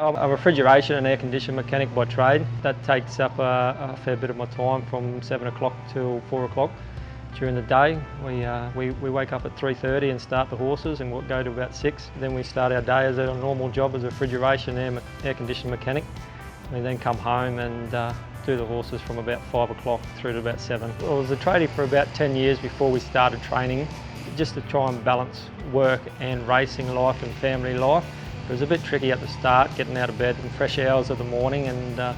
I'm a refrigeration and air conditioning mechanic by trade. That takes up a fair bit of my time from 7 o'clock till 4 o'clock. During the day, we wake up at 3:30 and start the horses, and we'll go to about 6. Then we start our day as a normal job as a refrigeration air conditioning mechanic. We then come home and do the horses from about 5 o'clock through to about 7. I was a tradie for about 10 years before we started training, just to try and balance work and racing life and family life. It was a bit tricky at the start, getting out of bed in fresh hours of the morning and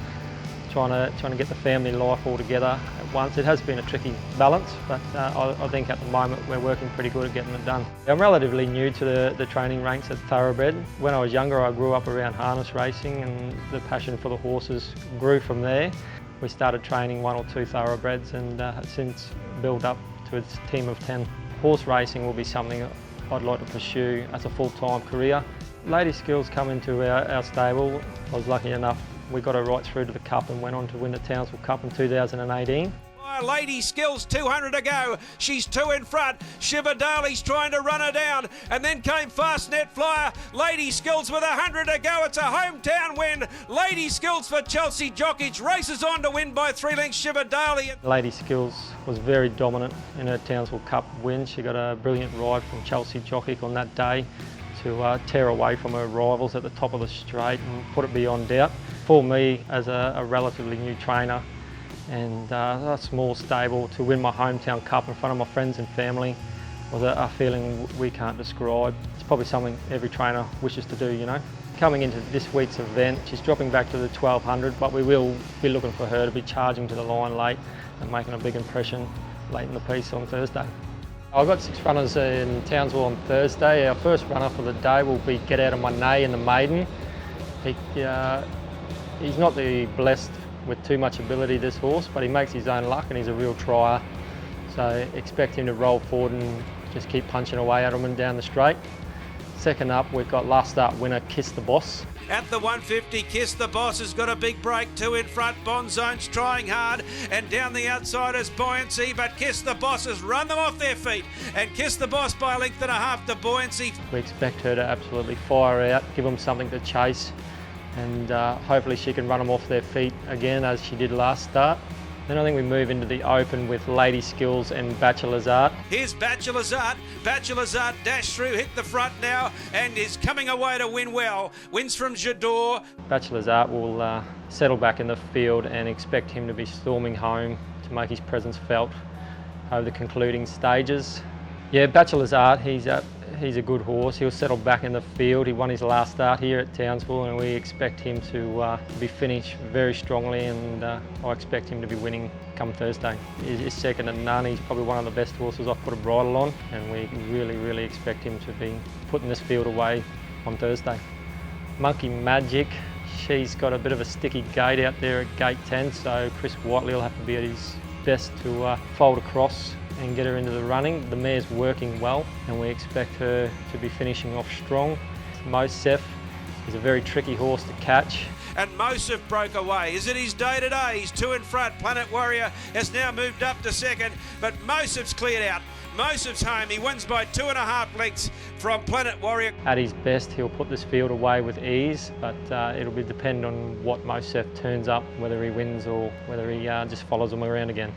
trying to get the family life all together at once. It has been a tricky balance, but I think at the moment we're working pretty good at getting it done. I'm relatively new to the training ranks at Thoroughbred. When I was younger, I grew up around harness racing, and the passion for the horses grew from there. We started training 1 or 2 Thoroughbreds and have since built up to a team of 10. Horse racing will be something I'd like to pursue as a full-time career. Lady Skills come into our stable. I was lucky enough, we got her right through to the Cup and went on to win the Townsville Cup in 2018. Lady Skills, 200 to go. She's 2 in front. Shiva Dali's trying to run her down. And then came Fast Net Flyer. Lady Skills with 100 to go. It's a hometown win. Lady Skills for Chelsea Jockage. Races on to win by 3 lengths. Shiva Dali. Lady Skills was very dominant in her Townsville Cup win. She got a brilliant ride from Chelsea Jockage on that day to tear away from her rivals at the top of the straight and put it beyond doubt. For me, as a relatively new trainer and a small stable, to win my hometown cup in front of my friends and family was a feeling we can't describe. It's probably something every trainer wishes to do, you know. Coming into this week's event, she's dropping back to the 1200, but we will be looking for her to be charging to the line late and making a big impression late in the piece on Thursday. I've got 6 runners in Townsville on Thursday. Our first runner for the day will be Get Out of My Nay in the maiden. He's not the blessed with too much ability, this horse, but he makes his own luck and he's a real trier. So expect him to roll forward and just keep punching away at him and down the straight. Second up, we've got last start winner Kiss the Boss. At the 150, Kiss the Boss has got a big break. 2 in front, Bond Zone's trying hard, and down the outside is Buoyancy, but Kiss the Boss has run them off their feet, and Kiss the Boss by a length and a half to Buoyancy. We expect her to absolutely fire out, give them something to chase, and hopefully she can run them off their feet again as she did last start. Then I think we move into the open with Lady Skills and Bachelor's Art. Here's Bachelor's Art. Bachelor's Art dashed through, hit the front now, and is coming away to win well. Wins from Jador. Bachelor's Art will settle back in the field and expect him to be storming home to make his presence felt over the concluding stages. Yeah, Bachelor's Art, he's a good horse. He'll settle back in the field. He won his last start here at Townsville, and we expect him to be finished very strongly, and I expect him to be winning come Thursday. He's second to none. He's probably one of the best horses I've put a bridle on, and we really expect him to be putting this field away on Thursday. Monkey Magic, she's got a bit of a sticky gate out there at gate 10, so Chris Whiteley will have to be at his best to fold across and get her into the running. The mare's working well, and we expect her to be finishing off strong. Mosef is a very tricky horse to catch. And Mosef broke away. Is it his day today? He's 2 in front. Planet Warrior has now moved up to second, but Mosef's cleared out. Mosef's home. He wins by 2.5 lengths from Planet Warrior. At his best, he'll put this field away with ease, but it'll be dependent on what Mosef turns up, whether he wins or whether he just follows him around again.